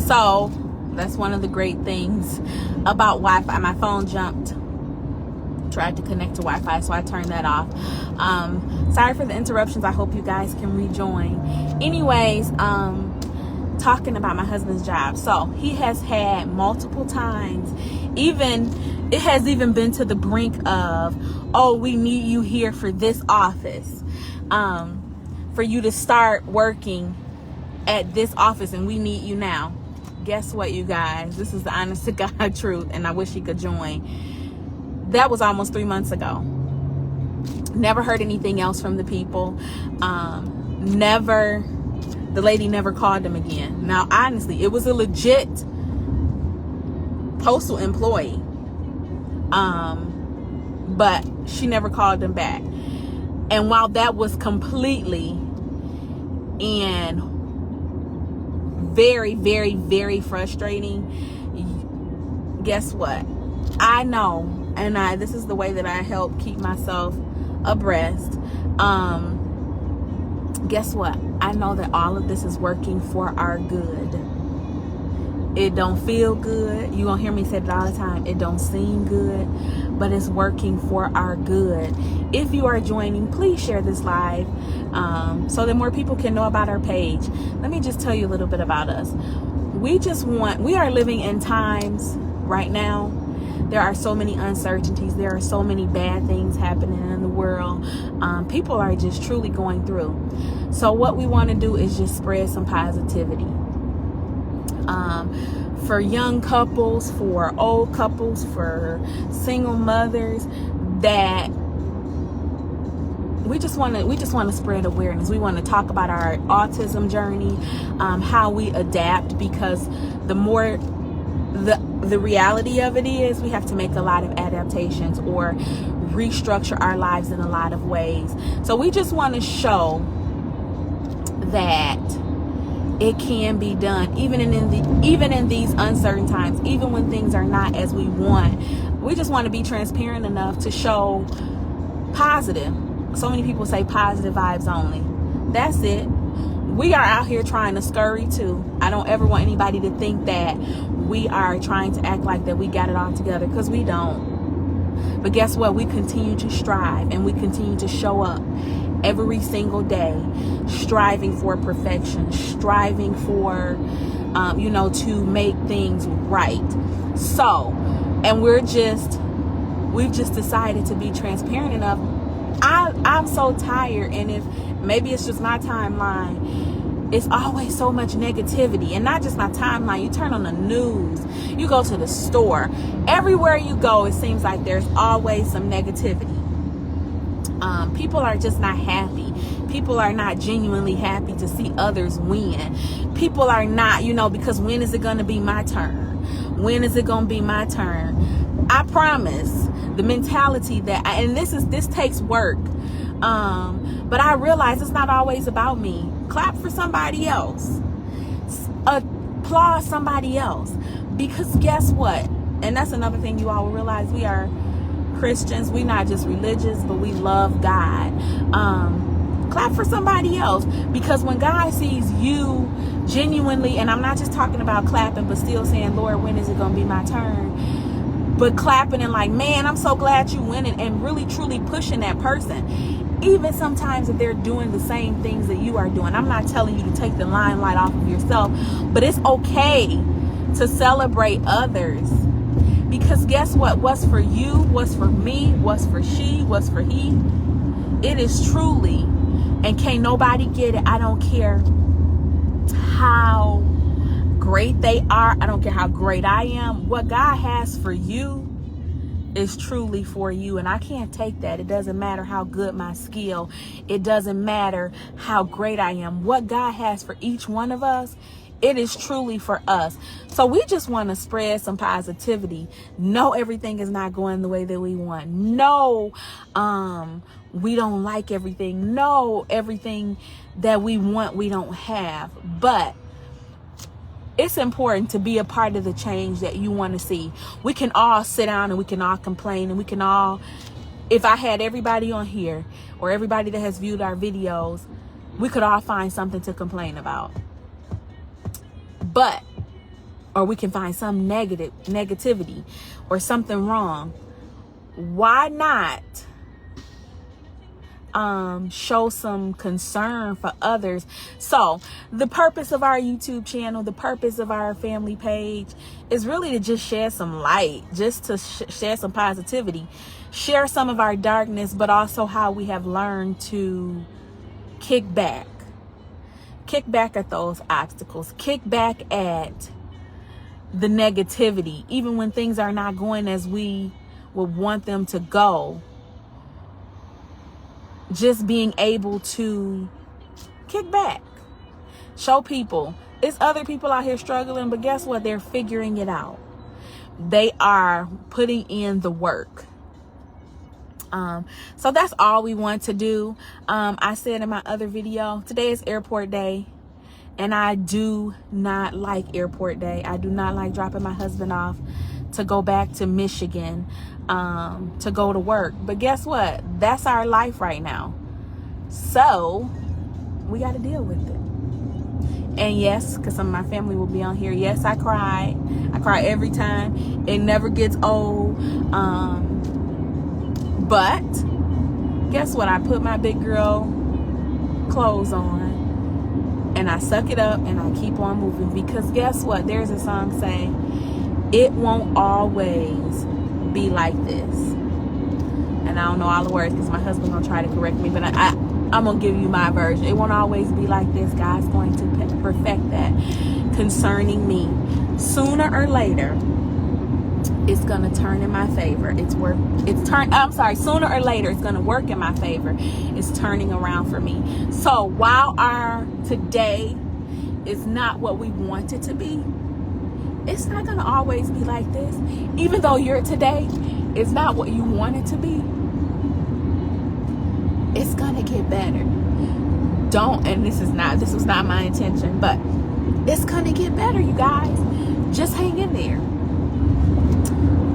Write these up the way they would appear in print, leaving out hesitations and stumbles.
So that's one of the great things about Wi-Fi. My phone jumped, tried to connect to Wi-Fi, so I turned that off. Sorry for the interruptions. I hope you guys can rejoin. Anyways, talking about my husband's job. So he has had multiple times, it has even been to the brink of, oh, we need you here for this office, for you to start working at this office, and we need you now. Guess what, you guys? This is the honest to God truth, and I wish he could join. That was almost 3 months ago. Never heard anything else from the people. The lady never called them again. Now, honestly, it was a legit postal employee. But she never called them back. And while that was completely and very, very, very frustrating, guess what? I know, and this is the way that I help keep myself abreast. Guess what? I know that all of this is working for our good. It don't feel good. You're gonna hear me say it all the time. It don't seem good, but it's working for our good. If you are joining, please share this live, so that more people can know about our page. Let me just tell you a little bit about us. We are living in times right now. There are so many uncertainties. There are so many bad things happening in the world. People are just truly going through. So what we want to do is just spread some positivity. For young couples, for old couples, for single mothers, that we just want to spread awareness. We want to talk about our autism journey, how we adapt, because the reality of it is we have to make a lot of adaptations or restructure our lives in a lot of ways. So we just want to show that it can be done, even in these uncertain times, even when things are not as we want. We just want to be transparent enough to show positive. So many people say positive vibes only. That's it. We are out here trying to scurry too. I don't ever want anybody to think that we are trying to act like that we got it all together, because we don't. But guess what? We continue to strive, and we continue to show up every single day, striving for perfection, striving for, to make things right. So, and we've just decided to be transparent enough. I'm so tired, and if maybe it's just my timeline, it's always so much negativity. And not just my timeline. You turn on the news, you go to the store, everywhere you go, it seems like there's always some negativity. People are just not happy. People are not genuinely happy to see others win. People are not, because when is it going to be my turn? When is it going to be my turn? I promise, the mentality that, and this takes work. But I realize it's not always about me. Clap for somebody else. Applaud somebody else. Because guess what? And that's another thing you all will realize. We are Christians. We're not just religious, but we love God. Clap for somebody else. Because when God sees you genuinely, and I'm not just talking about clapping, but still saying, Lord, when is it going to be my turn? But clapping and like, man, I'm so glad you winning, and really truly pushing that person. Even sometimes if they're doing the same things that you are doing. I'm not telling you to take the limelight off of yourself, but it's okay to celebrate others. Because guess what? What's for you, what's for me, what's for she, what's for he, it is truly, and can't nobody get it. I don't care how great they are. I don't care how great I am. What God has for you is truly for you, and I can't take that. It doesn't matter how good my skill. It doesn't matter how great I am. What God has for each one of us, it is truly for us. So we just want to spread some positivity. No, everything is not going the way that we want. No, we don't like everything. No, everything that we want, we don't have. But it's important to be a part of the change that you want to see. We can all sit down and we can all complain, and we can all, if I had everybody on here or everybody that has viewed our videos, we could all find something to complain about. But or we can find some negativity or something wrong. Why not show some concern for others? So the purpose of our YouTube channel, the purpose of our family page is really to just share some light, just to share some positivity, share some of our darkness, but also how we have learned to kick back at those obstacles, kick back at the negativity, even when things are not going as we would want them to go. Just being able to kick back, show people it's other people out here struggling, but guess what? They're figuring it out. They are putting in the work. So that's all we want to do. I said in my other video, today is airport day, and I do not like airport day. I do not like dropping my husband off to go back to Michigan to go to work. But guess what? That's our life right now. So we got to deal with it. And yes, because some of my family will be on here. Yes, I cried. I cry every time. It never gets old. But guess what? I put my big girl clothes on and I suck it up and I keep on moving, because guess what? There's a song saying it won't always be like this. And I don't know all the words because my husband gonna try to correct me, but I'm gonna give you my version. It won't always be like this. God's going to perfect that concerning me. Sooner or later, it's gonna turn in my favor. Sooner or later, it's gonna work in my favor. It's turning around for me. So while our today is not what we want it to be, it's not gonna always be like this. Even though your today is not what you want it to be, it's gonna get better. This was not my intention, but it's gonna get better, you guys. Just hang in there.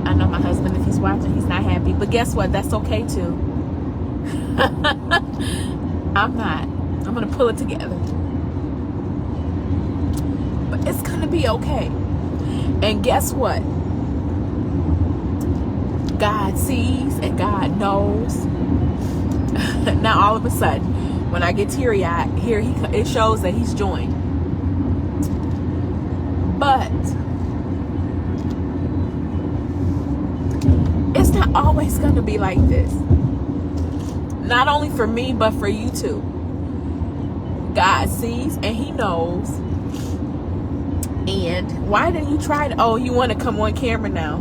I know my husband, if he's watching, he's not happy, but guess what? That's okay too. I'm not. I'm gonna pull it together. But it's gonna be okay. And guess what? God sees and God knows. Now all of a sudden, when I get teary-eyed, it shows that he's joined. But it's not always going to be like this. Not only for me, but for you too. God sees and he knows. And why didn't you try to? Oh, you want to come on camera now.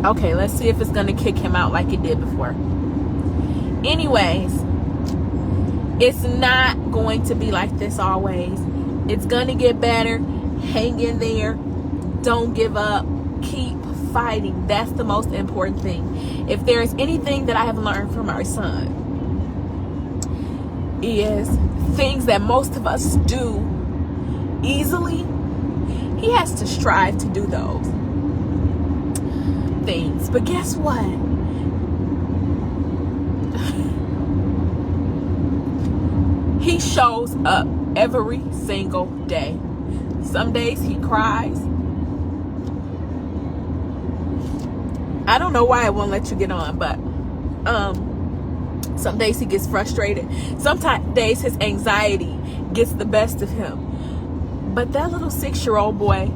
Okay, let's see if it's going to kick him out like it did before. Anyways, it's not going to be like this always. It's going to get better. Hang in there. Don't give up. Keep fighting. That's the most important thing. If there is anything that I have learned from our son, is things that most of us do easily, he has to strive to do those things. But guess what? He shows up every single day. Some days he cries. I don't know why I won't let you get on, but some days he gets frustrated. Sometimes days his anxiety gets the best of him. But that little 6-year-old boy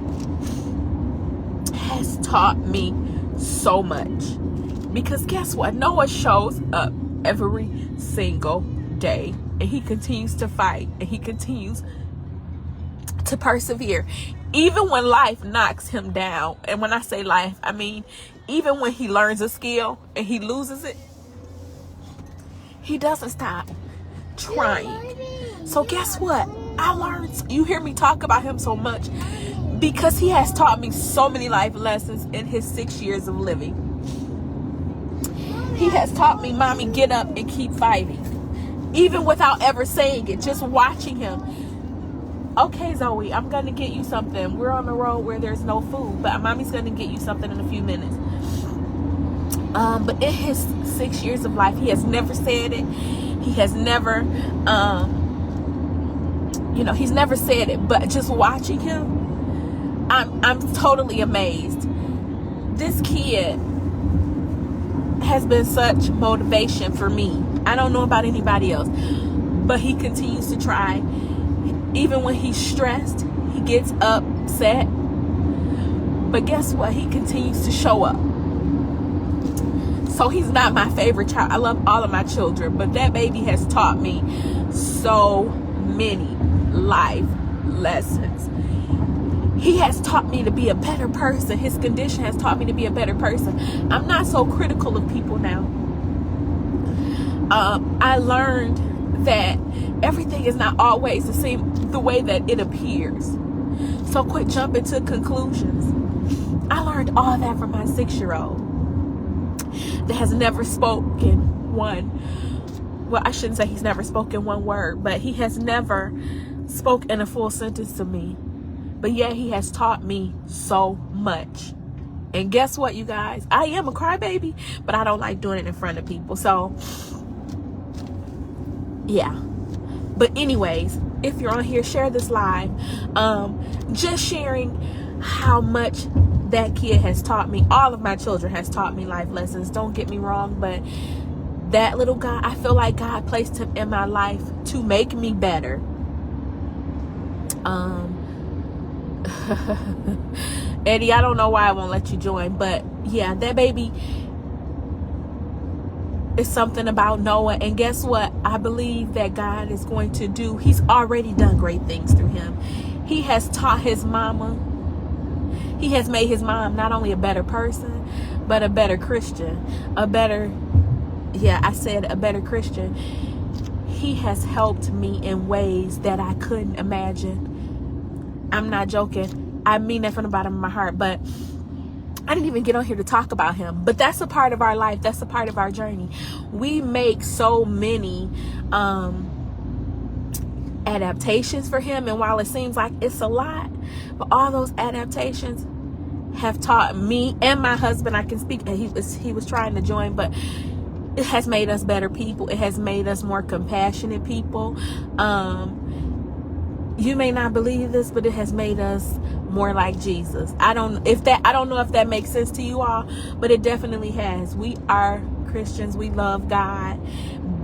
has taught me so much. Because guess what? Noah shows up every single day. And he continues to fight. And he continues to persevere. Even when life knocks him down. And when I say life, I mean even when he learns a skill and he loses it, he doesn't stop trying. So guess what? I learned, you hear me talk about him so much because he has taught me so many life lessons in his 6 years of living. He has taught me, mommy, get up and keep fighting. Even without ever saying it, just watching him. Okay, Zoe, I'm going to get you something. We're on the road where there's no food, but mommy's going to get you something in a few minutes. But in his 6 years of life, he has never said it. He has never, he's never said it, but just watching him, I'm totally amazed. This kid has been such motivation for me. I don't know about anybody else, but he continues to try. Even when he's stressed, he gets upset. But guess what? He continues to show up. So he's not my favorite child. I love all of my children, but that baby has taught me so many life lessons. He has taught me to be a better person. His condition has taught me to be a better person. I'm not so critical of people now. I learned that everything is not always the way that it appears. So quit jumping to conclusions. I learned all that from my 6-year-old that has never spoken well, I shouldn't say he's never spoken one word, but he has never spoken a full sentence to me. But yet he has taught me so much. And guess what, you guys? I am a crybaby, but I don't like doing it in front of people. So, yeah. But anyways, if you're on here, share this live. Just sharing how much that kid has taught me. All of my children has taught me life lessons. Don't get me wrong, but that little guy, I feel like God placed him in my life to make me better. Eddie, I don't know why I won't let you join, but yeah, that baby is something about Noah. And guess what? I believe that God is going to do, he's already done great things through him. He has taught his mama. He has made his mom not only a better person, but a better Christian. A better Christian. He has helped me in ways that I couldn't imagine. I'm not joking. I mean that from the bottom of my heart, but I didn't even get on here to talk about him. But that's a part of our life. That's a part of our journey. We make so many adaptations for him, and while it seems like it's a lot, but all those adaptations have taught me and my husband, I can speak, and he was trying to join, but it has made us better people. It has made us more compassionate people. You may not believe this, but it has made us more like Jesus. I don't know if that makes sense to you all, but it definitely has. We are Christians. We love God,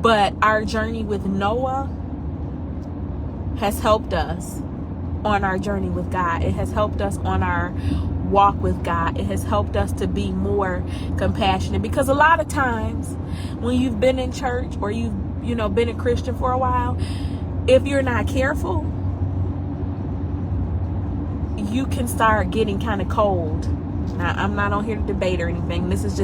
but our journey with Noah has helped us on our journey with God. It has helped us on our walk with God. It has helped us to be more compassionate, because a lot of times when you've been in church or you've been a Christian for a while, if you're not careful, you can start getting kind of cold. Now, I'm not on here to debate or anything. This is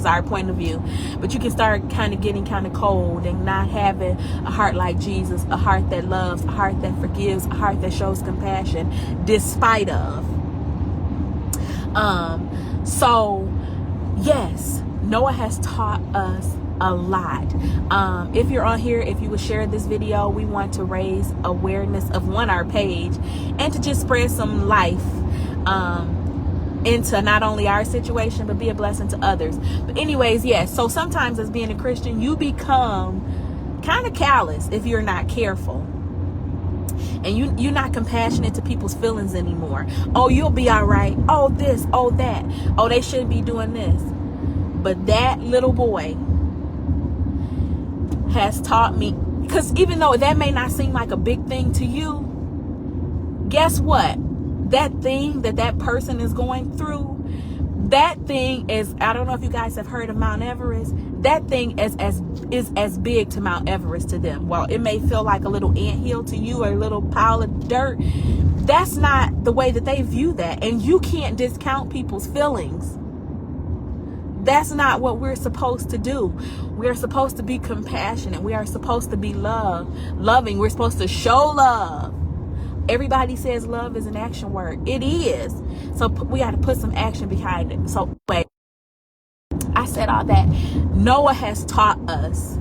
our point of view. But you can start kind of getting kind of cold and not having a heart like Jesus, a heart that loves, a heart that forgives, a heart that shows compassion despite of. So yes, Noah has taught us a lot. If you're on here, if you would share this video, we want to raise awareness of our page, and to just spread some life into not only our situation, but be a blessing to others. But anyways, yes, so sometimes as being a Christian, you become kind of callous if you're not careful. And you're not compassionate to people's feelings anymore. Oh, you'll be all right. Oh, this, oh, that. Oh, they shouldn't be doing this. But that little boy has taught me, because even though that may not seem like a big thing to you, guess what? That thing that person is going through, that thing is, I don't know if you guys have heard of Mount Everest. That thing is as big to Mount Everest to them. While it may feel like a little anthill to you or a little pile of dirt, that's not the way that they view that. And you can't discount people's feelings. That's not what we're supposed to do. We are supposed to be compassionate. We are supposed to be loving. We're supposed to show love. Everybody says love is an action word. It is. So we got to put some action behind it. So anyway, I said all that. Noah has taught us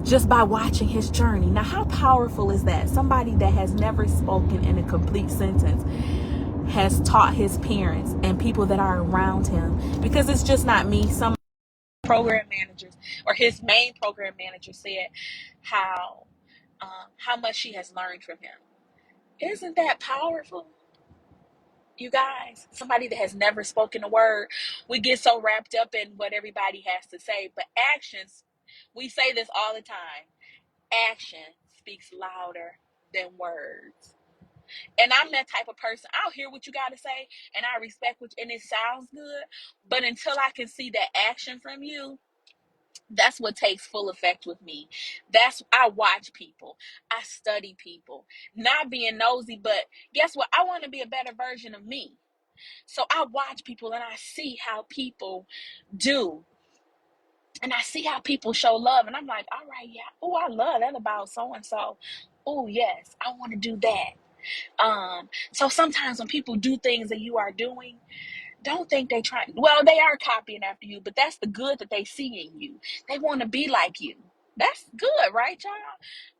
just by watching his journey. Now, how powerful is that? Somebody that has never spoken in a complete sentence has taught his parents and people that are around him, because it's just not me. program managers, or his main program manager, said how much she has learned from him. Isn't that powerful? You guys, somebody that has never spoken a word. We get so wrapped up in what everybody has to say, but actions, we say this all the time, action speaks louder than words. And I'm that type of person. I'll hear what you got to say, and I respect what, and it sounds good, but until I can see that action from you, that's what takes full effect with me. I watch people, I study people, not being nosy, but guess what? I want to be a better version of me. So I watch people and I see how people do. And I see how people show love. And I'm like, all right, yeah. Oh, I love that about so and so. Oh, yes, I want to do that. So sometimes when people do things that you are doing, don't think they they are copying after you, but that's the good that they see in you. They want to be like you. That's good, right,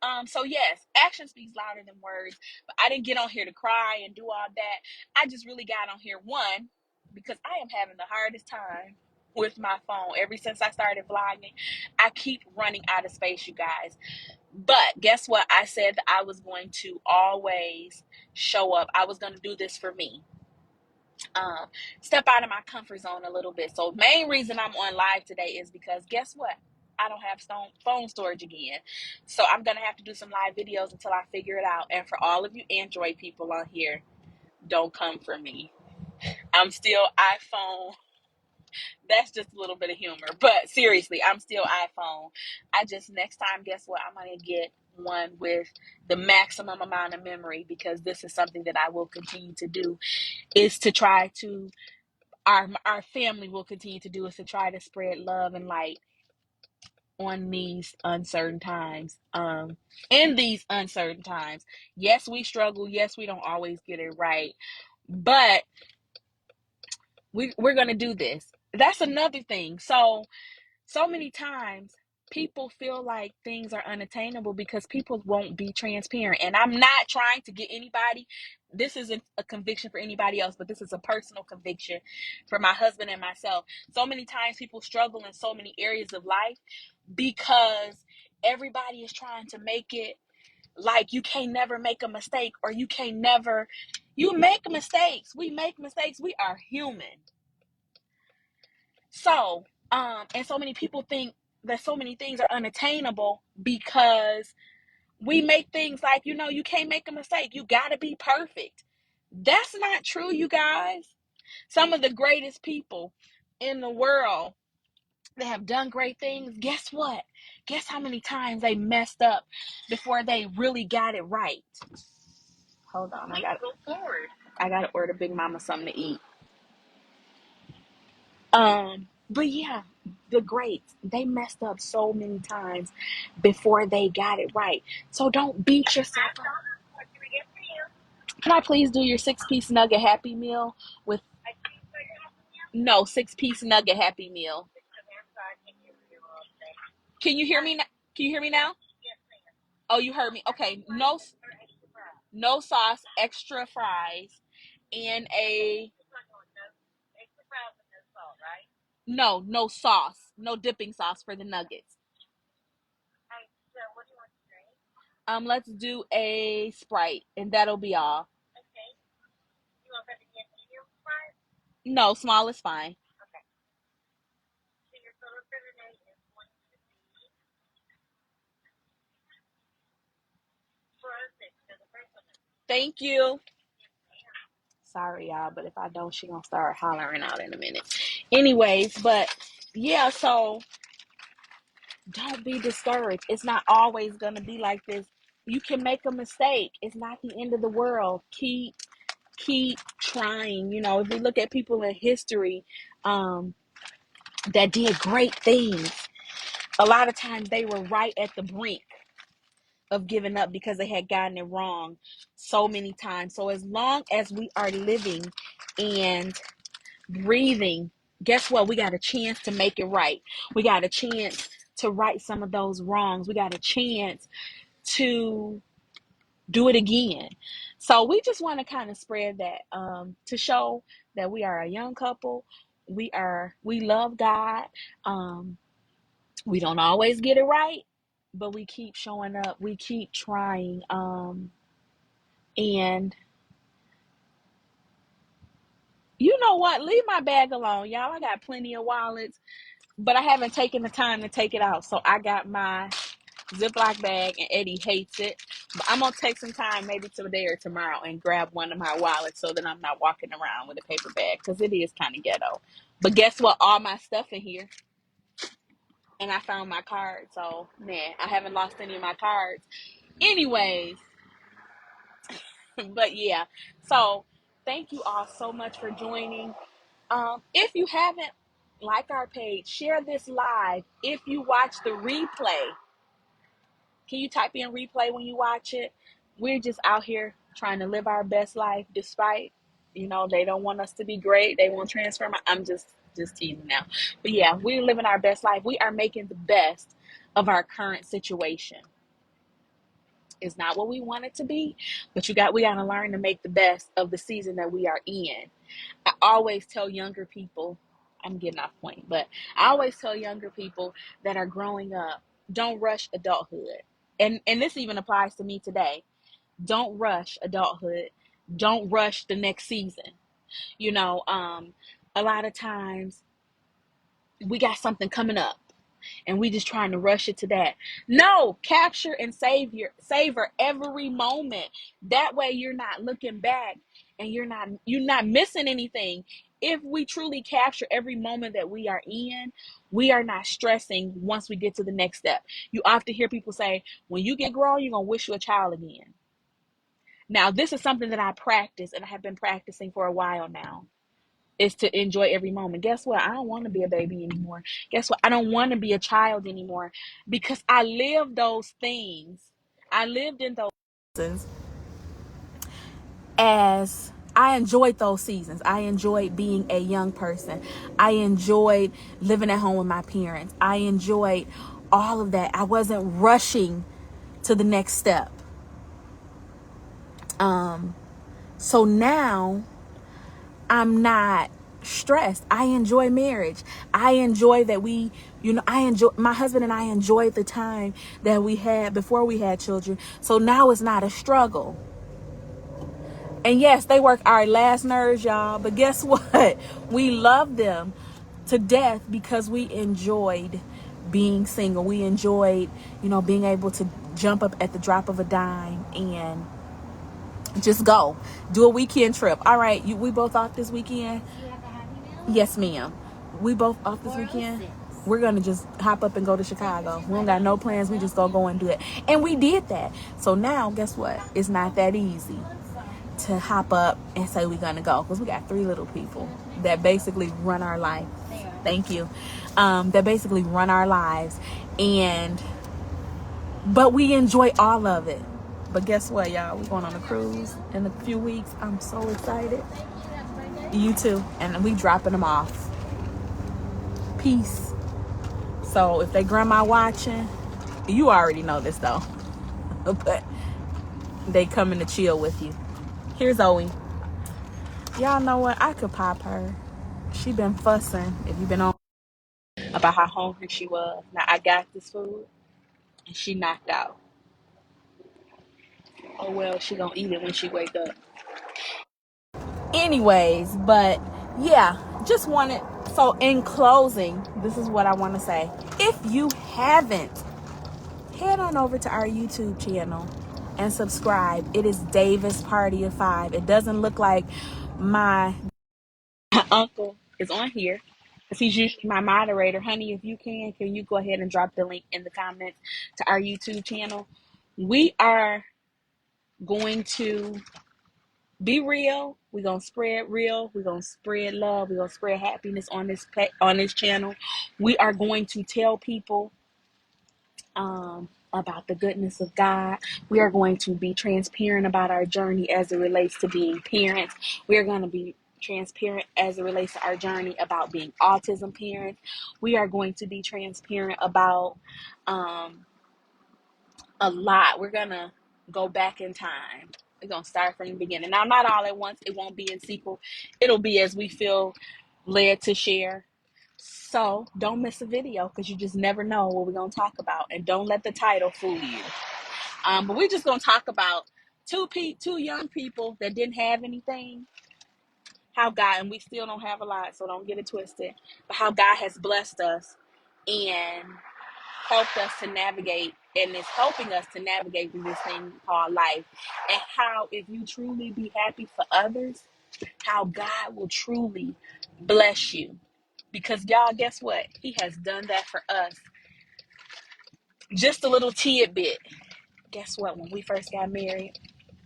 y'all? So yes, action speaks louder than words. But I didn't get on here to cry and do all that. I just really got on here, one, because I am having the hardest time with my phone. Ever since I started vlogging, I keep running out of space, you guys. But guess what? I said that I was going to always show up. I was going to do this for me. Step out of my comfort zone a little bit. So main reason I'm on live today is because guess what? I don't have phone storage again. So I'm going to have to do some live videos until I figure it out. And for all of you Android people on here, don't come for me. I'm still iPhone. That's just a little bit of humor. But seriously, I'm still iPhone. Next time, guess what? I'm going to get one with the maximum amount of memory, because this is something that I will continue to do, is to try to our family will continue to do, is to try to spread love and light on these uncertain times. In these uncertain times, yes, we struggle. Yes, we don't always get it right, but we're gonna do this. That's another thing. So many times people feel like things are unattainable because people won't be transparent. And I'm not trying to get anybody, this isn't a conviction for anybody else, but this is a personal conviction for my husband and myself. So many times people struggle in so many areas of life because everybody is trying to make it like you can't never make a mistake, or you make mistakes. We make mistakes. We are human. So, and so many people think that so many things are unattainable because we make things like, you can't make a mistake. You got to be perfect. That's not true, you guys. Some of the greatest people in the world that have done great things, guess what? Guess how many times they messed up before they really got it right? Hold on, I got to order Big Mama something to eat. But yeah, the greats, they messed up so many times before they got it right. So don't beat yourself up. Can I please do your 6-piece nugget Happy Meal with, no, 6-piece nugget Happy Meal? Can you hear me? Can you hear me now? Oh, you heard me. Okay, no sauce, extra fries, and no sauce, no dipping sauce for the nuggets. Let's do a Sprite, and that'll be all. No, small is fine. Thank you. Sorry, y'all, but if I don't, she gonna start hollering out in a minute. Anyways, but yeah, so don't be discouraged. It's not always gonna be like this. You can make a mistake. It's not the end of the world. Keep trying. If we look at people in history, that did great things, a lot of times they were right at the brink of giving up because they had gotten it wrong so many times. So as long as we are living and breathing, guess what? We got a chance to make it right. We got a chance to right some of those wrongs. We got a chance to do it again. So we just want to kind of spread that, to show that we are a young couple. we love God. We don't always get it right, but we keep showing up. We keep trying. And you know what? Leave my bag alone, y'all. I got plenty of wallets, but I haven't taken the time to take it out. So I got my Ziploc bag, and Eddie hates it. But I'm gonna take some time, maybe today or tomorrow, and grab one of my wallets so that I'm not walking around with a paper bag, because it is kind of ghetto. But guess what? All my stuff in here, and I found my card. So man, I haven't lost any of my cards. Anyways, but yeah. So thank you all so much for joining. If you haven't liked our page, share this live. If you watch the replay, can you type in replay when you watch it? We're just out here trying to live our best life, despite, they don't want us to be great. They won't transfer I'm just teasing now. But yeah, we're living our best life. We are making the best of our current situation. It's not what we want it to be, but we got to learn to make the best of the season that we are in. I always tell younger people, I'm getting off point, but I always tell younger people that are growing up, don't rush adulthood. And this even applies to me today. Don't rush adulthood. Don't rush the next season. A lot of times we got something coming up and we just trying to rush it to that. No, capture and savor every moment. That way you're not looking back and you're not missing anything. If we truly capture every moment that we are in, we are not stressing once we get to the next step. You often hear people say, when you get grown, you're going to wish you a child again. Now, this is something that I practice and I have been practicing for a while now. Is to enjoy every moment. Guess what? I don't want to be a baby anymore. Guess what? I don't want to be a child anymore, because I lived those things. I lived in those seasons, as I enjoyed those seasons. I enjoyed being a young person. I enjoyed living at home with my parents. I enjoyed all of that. I wasn't rushing to the next step. So now I'm not stressed. I enjoy marriage. I enjoy that my husband and I enjoyed the time that we had before we had children. So now it's not a struggle. And yes, they work our last nerves, y'all. But guess what? We love them to death because we enjoyed being single. We enjoyed, being able to jump up at the drop of a dime and just go do a weekend trip. All right, we both off this weekend? Yes, ma'am. We both off this weekend? We're going to just hop up and go to Chicago. We don't got no plans. We just go and do it. And we did that. So now, guess what? It's not that easy to hop up and say we're going to go, because we got 3 little people that basically run our life. Thank you. That basically run our lives. But we enjoy all of it. But guess what, y'all? We're going on a cruise in a few weeks. I'm so excited. You too. And we dropping them off. Peace. So if they grandma watching, you already know this though. But they coming to chill with you. Here's Zoe. Y'all know what? I could pop her. She been fussing, if you've been on, about how hungry she was. Now I got this food and she knocked out. Oh well, she gonna eat it when she wake up. Anyways, but yeah, just wanted, so in closing, this is what I want to say. If you haven't, head on over to our YouTube channel and subscribe. It is Davis Party of 5. It doesn't look like my uncle is on here, because he's usually my moderator. Honey, if you can you go ahead and drop the link in the comments to our YouTube channel? We are going to be real. We're gonna spread real. We're gonna spread love. We're gonna spread happiness on this channel. We are going to tell people about the goodness of God. We are going to be transparent about our journey as it relates to being parents. We are going to be transparent as it relates to our journey about being autism parents. We are going to be transparent about a lot. We're going to go back in time. We're going to start from the beginning. Now, not all at once. It won't be in sequel. It'll be as we feel led to share. So don't miss a video because you just never know what we're going to talk about. And don't let the title fool you. But we're just going to talk about two young people that didn't have anything. How God, and we still don't have a lot, so don't get it twisted. But how God has blessed us and helped us to navigate, and is helping us to navigate through this thing called life. And how, if you truly be happy for others, how God will truly bless you. Because y'all, guess what? He has done that for us. Just a little tidbit. Guess what? When we first got married,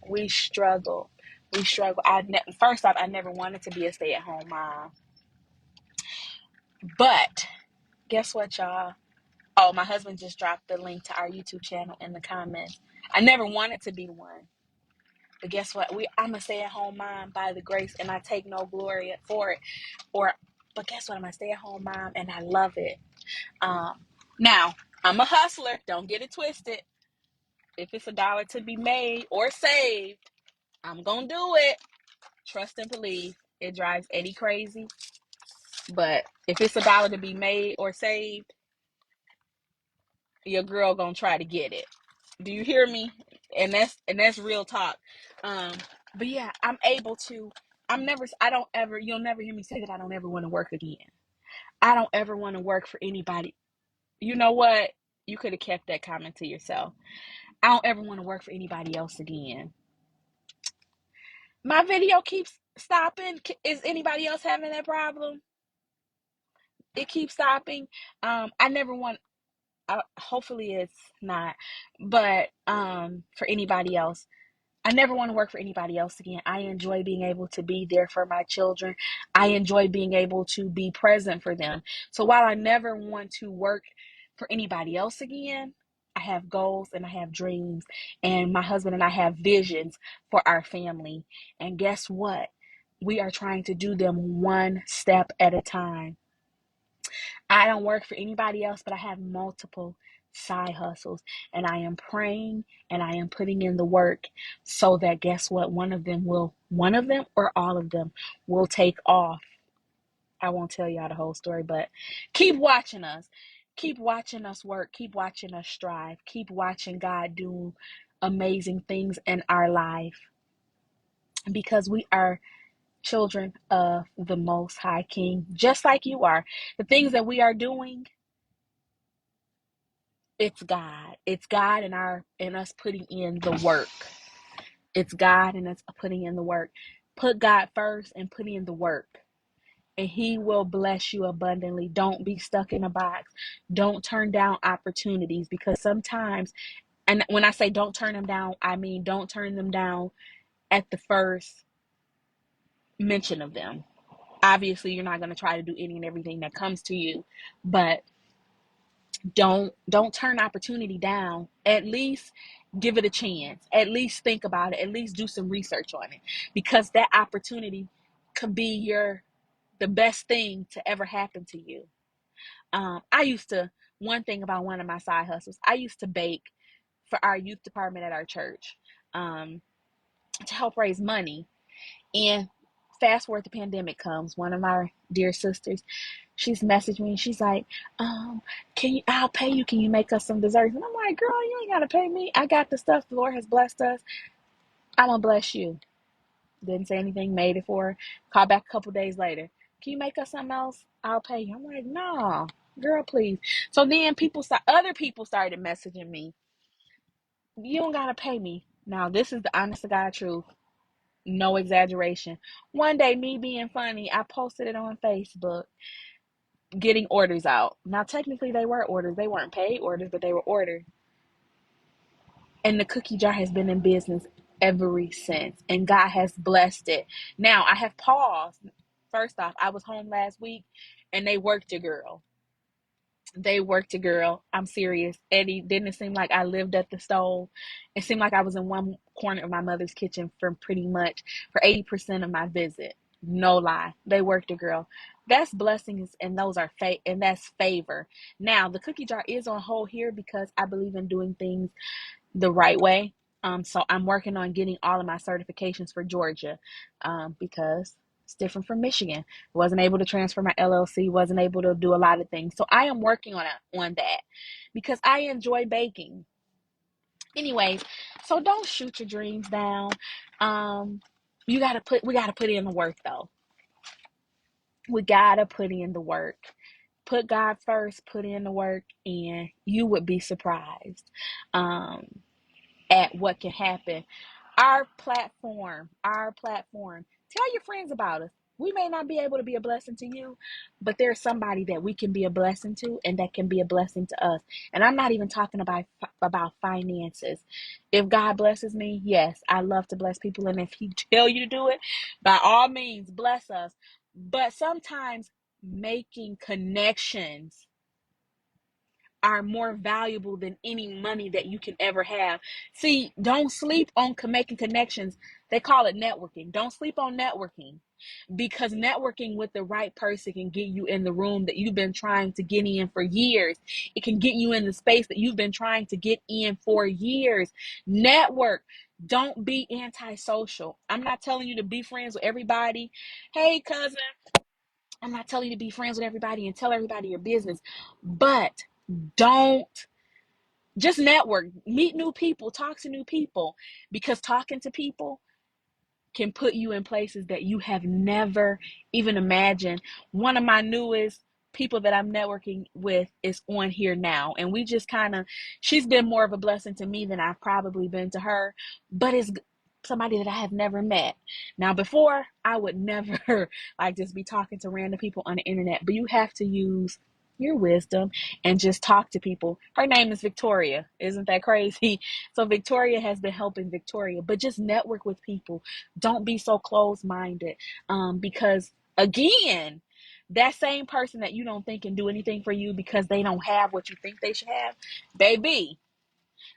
we struggled. First off, I never wanted to be a stay-at-home mom. But guess what, y'all? Oh, my husband just dropped the link to our YouTube channel in the comments. I never wanted to be one. But guess what? I'm a stay-at-home mom by the grace, and I take no glory for it. But guess what? I'm a stay-at-home mom, and I love it. Now, I'm a hustler. Don't get it twisted. If it's $1 to be made or saved, I'm going to do it. Trust and believe. It drives Eddie crazy. But if it's $1 to be made or saved, your girl going to try to get it. Do you hear me? And that's real talk. But yeah, you'll never hear me say that I don't ever want to work again. I don't ever want to work for anybody. You know what? You could have kept that comment to yourself. I don't ever want to work for anybody else again. My video keeps stopping. Is anybody else having that problem? It keeps stopping. I never want, hopefully it's not, but for anybody else, I never want to work for anybody else again. I enjoy being able to be there for my children. I enjoy being able to be present for them. So while I never want to work for anybody else again, I have goals and I have dreams, and my husband and I have visions for our family. And guess what? We are trying to do them one step at a time. I don't work for anybody else, but I have multiple side hustles, and I am praying and I am putting in the work so that, guess what, one of them or all of them will take off. I won't tell y'all the whole story, but keep watching us. Keep watching us work. Keep watching us strive. Keep watching God do amazing things in our life, because we are children of the Most High King, just like you are. The things that we are doing, it's God. It's God and us putting in the work. It's God and us putting in the work. Put God first and put in the work, and He will bless you abundantly. Don't be stuck in a box. Don't turn down opportunities, because sometimes, and when I say don't turn them down, I mean don't turn them down at the first mention of them. Obviously, you're not going to try to do any and everything that comes to you, but don't turn opportunity down. At least give it a chance. At least think about it. At least do some research on it, because that opportunity could be the best thing to ever happen to you. One thing about one of my side hustles, I used to bake for our youth department at our church, to help raise money. And fast forward, the pandemic comes. One of my dear sisters, she's messaged me and she's like, I'll pay you. Can you make us some desserts? And I'm like, girl, you ain't got to pay me. I got the stuff. The Lord has blessed us. I'm going to bless you. Didn't say anything, made it for her. Called back a couple days later. Can you make us something else? I'll pay you. I'm like, no, girl, please. So then other people started messaging me. You don't got to pay me. Now, this is the honest to God truth. No exaggeration. One day, me being funny, I posted it on Facebook, getting orders out. Now, technically, they were orders. They weren't paid orders, but they were orders. And the cookie jar has been in business ever since. And God has blessed it. Now, I have paused. First off, I was home last week, and they worked a girl. I'm serious. Eddie, didn't it seem like I lived at the stove? It seemed like I was in one corner of my mother's kitchen for pretty much for 80% of my visit. No lie. They worked a girl. That's blessings, and that's favor. Now, the cookie jar is on hold here because I believe in doing things the right way. So I'm working on getting all of my certifications for Georgia, because It's different from Michigan. Wasn't able to transfer my LLC, wasn't able to do a lot of things. So I am working on that because I enjoy baking. Anyways, so don't shoot your dreams down. We gotta put in the work though. We gotta put in the work. Put God first, put in the work, and you would be surprised at what can happen. Our platform. Tell your friends about us. We may not be able to be a blessing to you, but there's somebody that we can be a blessing to and that can be a blessing to us. And I'm not even talking about finances. If God blesses me, yes, I love to bless people. And if he tell you to do it, by all means, bless us. But sometimes making connections are more valuable than any money that you can ever have. See, don't sleep on making connections. They call it networking. Don't sleep on networking, because networking with the right person can get you in the room that you've been trying to get in for years. It can get you in the space that you've been trying to get in for years. Network. Don't be antisocial. I'm not telling you to be friends with everybody. Hey, cousin, I'm not telling you to be friends with everybody and tell everybody your business, but don't just network, meet new people, talk to new people, because talking to people can put you in places that you have never even imagined. One of my newest people that I'm networking with is on here now, and we just she's been more of a blessing to me than I've probably been to her, but it's somebody that I have never met. Now, before, I would never like just be talking to random people on the internet, but you have to use your wisdom and just talk to people. Her name is Victoria. Isn't that crazy? So Victoria has been helping Victoria, but just network with people. Don't be so closed-minded, because again, that same person that you don't think can do anything for you because they don't have what you think they should have, baby,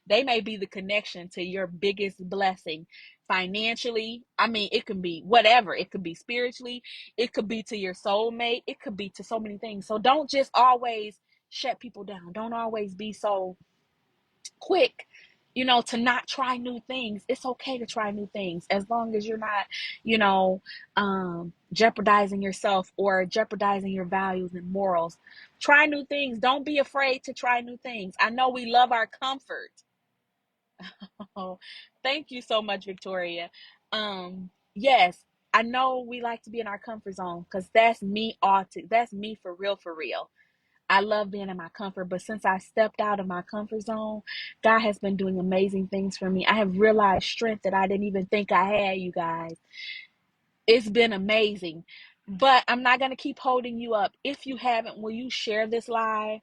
they may be the connection to your biggest blessing financially. I mean, it can be whatever. It could be spiritually. It could be to your soulmate. It could be to so many things. So don't just always shut people down. Don't always be so quick, to not try new things. It's okay to try new things as long as you're not, jeopardizing yourself or jeopardizing your values and morals. Try new things. Don't be afraid to try new things. I know we love our comfort. Oh, thank you so much, Victoria. Yes, I know we like to be in our comfort zone because that's me that's me for real, for real. I love being in my comfort, but since I stepped out of my comfort zone, God has been doing amazing things for me. I have realized strength that I didn't even think I had, you guys. It's been amazing. But I'm not going to keep holding you up. If you haven't, will you share this live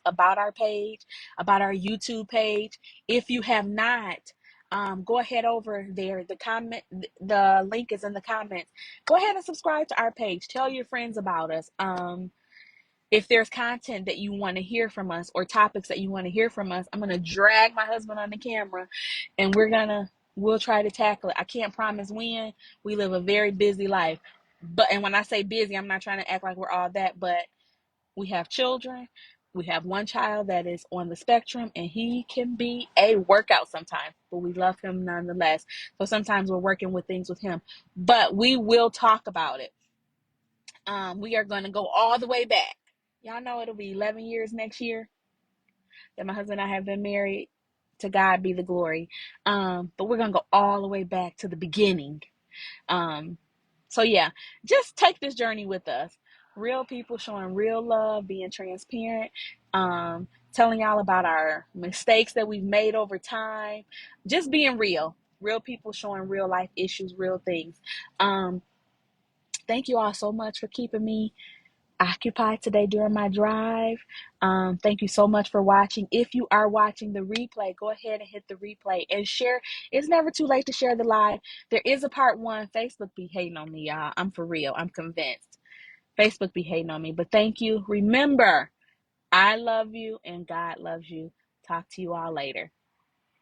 about our page, about our YouTube page? If you have not, go ahead over there. The link is in the comments. Go ahead and subscribe to our page. Tell your friends about us. If there's content that you want to hear from us or topics that you want to hear from us, I'm going to drag my husband on the camera and we'll try to tackle it. I can't promise when. We live a very busy life. And when I say busy, I'm not trying to act like we're all that, but we have children. We have one child that is on the spectrum, and he can be a workout sometimes, but we love him nonetheless. So sometimes we're working with things with him, but we will talk about it. We are going to go all the way back. Y'all know it'll be 11 years next year that my husband and I have been married. To God be the glory. But we're going to go all the way back to the beginning. So yeah, just take this journey with us. Real people showing real love, being transparent, telling y'all about our mistakes that we've made over time, just being real. Real people showing real life issues, real things. Thank you all so much for keeping me occupied today during my drive. Thank you so much for watching. If you are watching the replay, go ahead and hit the replay and share. It's never too late to share the live. There is a part one. Facebook be hating on me, y'all. I'm for real. I'm convinced. Facebook be hating on me. But thank you. Remember, I love you and God loves you. Talk to you all later.